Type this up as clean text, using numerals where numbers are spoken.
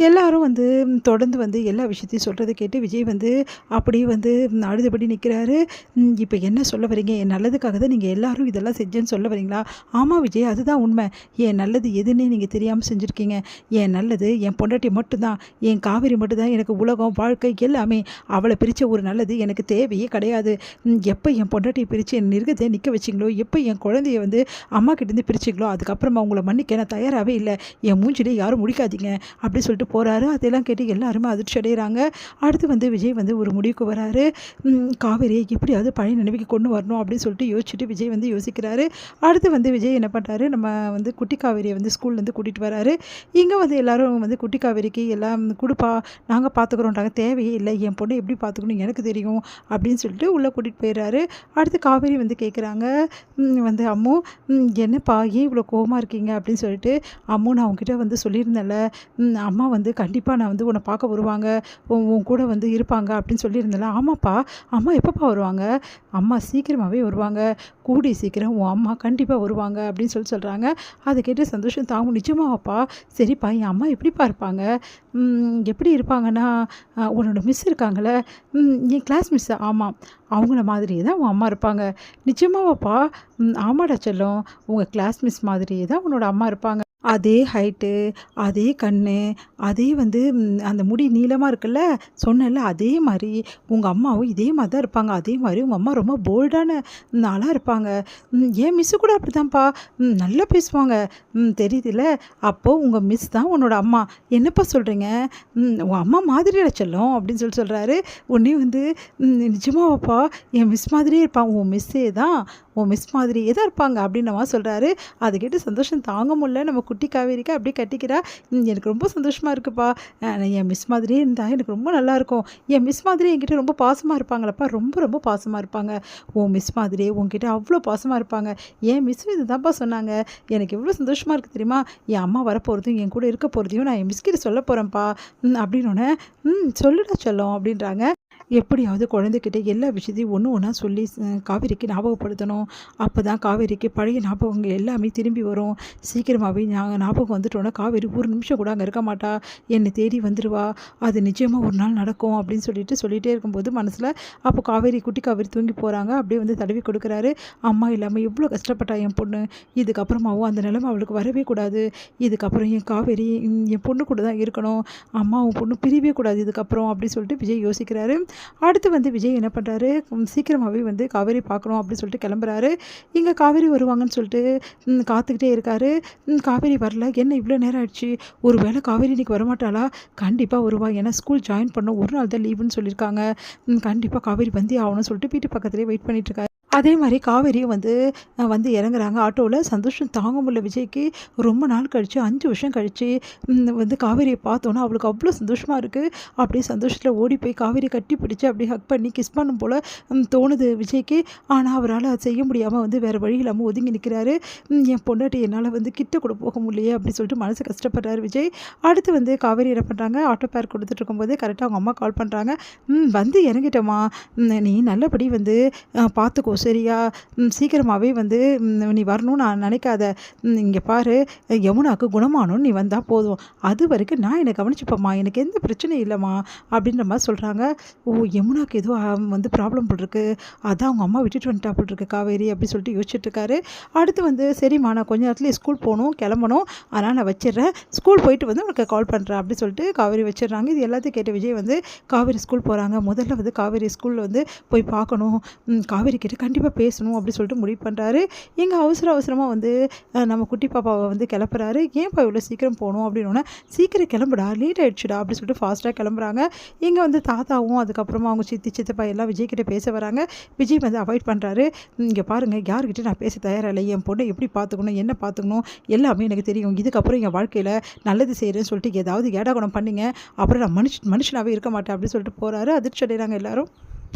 எல்லாரும் தொடர்ந்து எல்லா விஷயத்தையும் சொல்கிறத கேட்டு விஜய் அப்படியே அழுதுபடி நிற்கிறாரு. இப்போ என்ன சொல்ல வரீங்க? என் நல்லதுக்காக தான் நீங்கள் எல்லாரும் இதெல்லாம் செஞ்சேன்னு சொல்ல வரீங்களா? ஆமாம் விஜய், அதுதான் உண்மை. என் நல்லது எதுன்னே நீங்கள் தெரியாமல் செஞ்சுருக்கீங்க. என் நல்லது என் பொண்டாட்டி மட்டும்தான், என் காவேரி மட்டும்தான் எனக்கு உலகம் வாழ்க்கை எல்லாமே. அவளை பிரித்த ஒரு நல்லது எனக்கு தேவையே கிடையாது. எப்போ என் பொண்டாட்டியை பிரித்து என் நிறுகத்தை நிற்க வச்சிங்களோ, எப்போ என் குழந்தைய அம்மா கிட்டேருந்து பிரிச்சிங்களோ, அதுக்கப்புறமா உங்களை மன்னிக்க நான் தயாராகவே இல்லை. என் மூஞ்சிலே யாரும் முடிக்காதீங்க அப்படி சொல்லிட்டு போகிறாரு. அதெல்லாம் கேட்டு எல்லாருமே அதிர்ச்சி அடைகிறாங்க. அடுத்து விஜய் ஒரு முடிவுக்கு வராரு. காவேரியை எப்படியாவது பழைய நினைவுக்கு கொண்டு வரணும் அப்படின்னு சொல்லிட்டு யோசிச்சுட்டு விஜய் யோசிக்கிறாரு. அடுத்து விஜய் என்ன பண்ணுறாரு, நம்ம குட்டி காவேரியை ஸ்கூல்லேருந்து கூட்டிகிட்டு வராரு. இங்கே எல்லோரும் குட்டி காவேரிக்கு எல்லாம் கொடுப்பா, நாங்கள் பார்த்துக்குறோன்றாங்க. தேவையே இல்லை, என் பொண்ணை எப்படி பார்த்துக்கணும் எனக்கு தெரியும் அப்படின்னு சொல்லிட்டு உள்ளே கூட்டிகிட்டு போயிடுறாரு. அடுத்து காவேரி கேட்குறாங்க, அம்மு என்னப்பா ஏன் இவ்வளோ கோவமாக இருக்கீங்க அப்படின்னு சொல்லிட்டு. அம்மு, நான் உங்ககிட்ட சொல்லியிருந்தேன்ல, அம்மா கண்டிப்பாக நான் உன்னை பார்க்க வருவாங்க, உன் கூட இருப்பாங்க அப்படின்னு சொல்லியிருந்தேன்ல. ஆமாப்பா, அம்மா எப்பப்பா வருவாங்க? அம்மா சீக்கிரமாகவே வருவாங்க, கூடி சீக்கிரம் உன் அம்மா கண்டிப்பாக வருவாங்க அப்படின்னு சொல்கிறாங்க. அதை கேட்டு சந்தோஷம் தாங்க. நிஜமாவாப்பா? சரிப்பா, என் அம்மா எப்படிப்பா இருப்பாங்க? எப்படி இருப்பாங்கன்னா, உன்னோட மிஸ் இருக்காங்களே, என் கிளாஸ் மிஸ். ஆமாம், அவங்கள மாதிரியே தான் உன் அம்மா இருப்பாங்க. நிஜமாவாப்பா? ஆமாடா செல்லம், உங்கள் கிளாஸ் மிஸ் மாதிரியே தான் உன்னோட அம்மா இருப்பாங்க. அதே ஹைட்டு, அதே கண், அதே அந்த முடி நீளமாக இருக்குல்ல, சொன்னேன்ல, அதே மாதிரி உங்கள் அம்மாவும் இதே மாதிரி தான் இருப்பாங்க. அதே மாதிரி உங்கள் அம்மா ரொம்ப போல்டான ஆளாக இருப்பாங்க. என் மிஸ்ஸு கூட அப்படி தான்ப்பா, நல்லா பேசுவாங்க, தெரியுதுல்ல. அப்போது உங்கள் மிஸ் தான் உன்னோட அம்மா. என்னப்பா சொல்கிறீங்க? உன் அம்மா மாதிரியா செல்லம் அப்படின்னு சொல்கிறாரு. உடனே நிஜமாவாப்பா, என் மிஸ் மாதிரியே இருப்பான். உன் மிஸ்ஸே தான், உன் மிஸ் மாதிரியே தான் இருப்பாங்க அப்படின்னமா சொல்கிறாரு. அதை கேட்டு சந்தோஷம் தாங்க முடியல நம்ம குட்டி காவேரிக்கா அப்படியே கட்டிக்கிறா. எனக்கு ரொம்ப சந்தோஷமாக இருக்குப்பா, என் மிஸ் மாதிரியே இருந்தால் எனக்கு ரொம்ப நல்லாயிருக்கும். என் மிஸ் மாதிரி என்கிட்ட ரொம்ப பாசமாக இருப்பாங்களப்பா, ரொம்ப ரொம்ப பாசமாக இருப்பாங்க. உன் மிஸ் மாதிரியே உன்கிட்ட அவ்வளோ பாசமாக இருப்பாங்க. என் மிஸ்ஸும் இது தான்ப்பா சொன்னாங்க. எனக்கு எவ்வளோ சந்தோஷமாக இருக்குது தெரியுமா? என் அம்மா வரப்போகிறதையும் என் கூட இருக்க போகிறதையும் நான் என் மிஸ்கிட்ட சொல்ல போகிறேன்ப்பா அப்படின்னோடனே, சொல்லுடா செல்லம் அப்படின்றாங்க. எப்படியாவது குழந்தைகிட்ட எல்லா விஷயத்தையும் ஒன்று ஒன்றா சொல்லி காவேரிக்கு ஞாபகப்படுத்தணும். அப்போ தான் காவேரிக்கு பழைய ஞாபகங்கள் எல்லாமே திரும்பி வரும். சீக்கிரமாகவே ஞாபகம் வந்துட்டோன்னா காவேரி ஒரு நிமிஷம் கூட அங்கே இருக்க மாட்டா, என்னை தேடி வந்துடுவா. அது நிச்சயமாக ஒரு நாள் நடக்கும் அப்படின்னு சொல்லிகிட்டே இருக்கும்போது மனசில் அப்போ குட்டி காவேரி தூங்கி போகிறாங்க. அப்படியே தடவி கொடுக்குறாரு. அம்மா இல்லாமல் எவ்வளோ கஷ்டப்பட்டா என் பொண்ணு, இதுக்கப்புறமாவும் அந்த நிலைமை அவளுக்கு வரவே கூடாது. இதுக்கப்புறம் என் காவேரி என் பொண்ணு கூட தான் இருக்கணும், அம்மாவும் பொண்ணு பிரியவே கூடாது இதுக்கப்புறம் அப்படின்னு சொல்லிட்டு விஜய் யோசிக்கிறாரு. அடுத்து விஜய் என்ன பண்ணுறாரு, சீக்கிரமாகவே காவேரி பார்க்கணும் அப்படின்னு சொல்லிட்டு கிளம்புறாரு. இங்கே காவேரி வருவாங்கன்னு சொல்லிட்டு காத்துக்கிட்டே இருக்காரு. காவேரி வரல. என்ன இவ்வளோ நேரம் ஆயிடுச்சு? ஒரு வேளை காவேரி இன்றைக்கி வரமாட்டாளா? கண்டிப்பாக வருவா, ஏன்னா ஸ்கூல் ஜாயின் பண்ணோம், ஒரு நாள் தான் லீவுன்னு சொல்லியிருக்காங்க. கண்டிப்பாக காவேரி வந்தே ஆகணும்னு சொல்லிட்டு வீட்டு பக்கத்துலேயே வெயிட் பண்ணிட்டுருக்காரு. அதே மாதிரி காவேரியும் இறங்குறாங்க ஆட்டோவில். சந்தோஷம் தாங்க முடியல விஜய்க்கு. ரொம்ப நாள் கழித்து 5 வருஷம் கழித்து காவேரியை பார்த்தோன்னா அவளுக்கு அவ்வளோ சந்தோஷமாக இருக்குது. அப்படியே சந்தோஷத்தில் ஓடி போய் காவேரி கட்டி பிடிச்சி அப்படியே ஹக் பண்ணி கிஸ் பண்ணும் போல் தோணுது விஜய்க்கு. ஆனால் அவரால் அதை செய்ய முடியாமல் வேறு வழி இல்லாமல் ஒதுங்கி நிற்கிறாரு. என் பொண்டாட்டி என்னால் கிட்ட கூட போக முடியலையே அப்படின்னு சொல்லிட்டு மனசு கஷ்டப்படுறாரு விஜய். அடுத்து காவேரி என்ன பண்ணுறாங்க, ஆட்டோ பேர் கொடுத்துட்டு இருக்கும்போது கரெக்டாக அவங்க அம்மா கால் பண்ணுறாங்க. இறங்கிட்டோமா, நீ நல்லபடி பார்த்துக்கோ சரியா, சீக்கிரமாகவே நீ வரணும்னு நான் நினைக்காத. இங்கே பாரு, யமுனாவுக்கு குணமானோன்னு நீ வந்தால் போதும், அது வரைக்கும் நான் என்னை கவனிச்சுப்பம்மா, எனக்கு எந்த பிரச்சனையும் இல்லைம்மா அப்படின்ற மாதிரி சொல்கிறாங்க. ஓ, யமுனாவுக்கு ஏதோ ப்ராப்ளம் போட்டிருக்கு, அதான் அவங்க அம்மா விட்டுட்டு வந்துட்டா போட்டிருக்கு காவேரி அப்படி சொல்லிட்டு யோசிச்சுட்ருக்காரு. அடுத்து சரிம்மா, நான் கொஞ்ச நேரத்தில் ஸ்கூல் போகணும், கிளம்பணும், ஆனால் நான் வச்சிடுறேன், ஸ்கூல் போயிட்டு உனக்கு கால் பண்ணுறேன் அப்படி சொல்லிட்டு காவேரி வச்சிடுறாங்க. இது எல்லாத்தையும் கேட்ட விஜய் காவேரி ஸ்கூல் போகிறாங்க. முதல்ல காவேரி ஸ்கூலில் போய் பார்க்கணும், காவேரி கிட்ட கண்டிப்பாக பேசணும் அப்படி சொல்லிட்டு முடிவு பண்ணுறாரு. இங்கே அவசரமாக நம்ம குட்டி பாப்பாவை கிளப்புறாரு. ஏன்ப்பா இவ்வளோ சீக்கிரம் போகணும் அப்படின்னோடனே, சீக்கிரம் கிளம்புடா, லேட் ஆகிடுச்சுடா அப்படி சொல்லிட்டு ஃபாஸ்ட்டாக கிளம்புறாங்க. இங்கே தாத்தாவும் அதுக்கப்புறமா அவங்க சித்தப்பா எல்லாம் விஜய்கிட்ட பேச வராங்க. விஜய் அவாய்ட் பண்ணுறாரு. இங்கே பாருங்கள், யார்கிட்ட நான் பேச தயாரில்லை, என் பொண்ணை எப்படி பார்த்துக்கணும், என்ன பார்த்துக்கணும் எல்லாமே எனக்கு தெரியும். இதுக்கப்புறம் என் வாழ்க்கையில் நல்லது செய்கிறேன்னு சொல்லிட்டு ஏதாவது ஏடாகுணம் பண்ணிங்க, அப்புறம் நான் மனுஷனாகவே இருக்க மாட்டேன் அப்படி சொல்லிட்டு போகிறாரு. அதிர்ச்சி அடைகிறாங்க எல்லாரும்.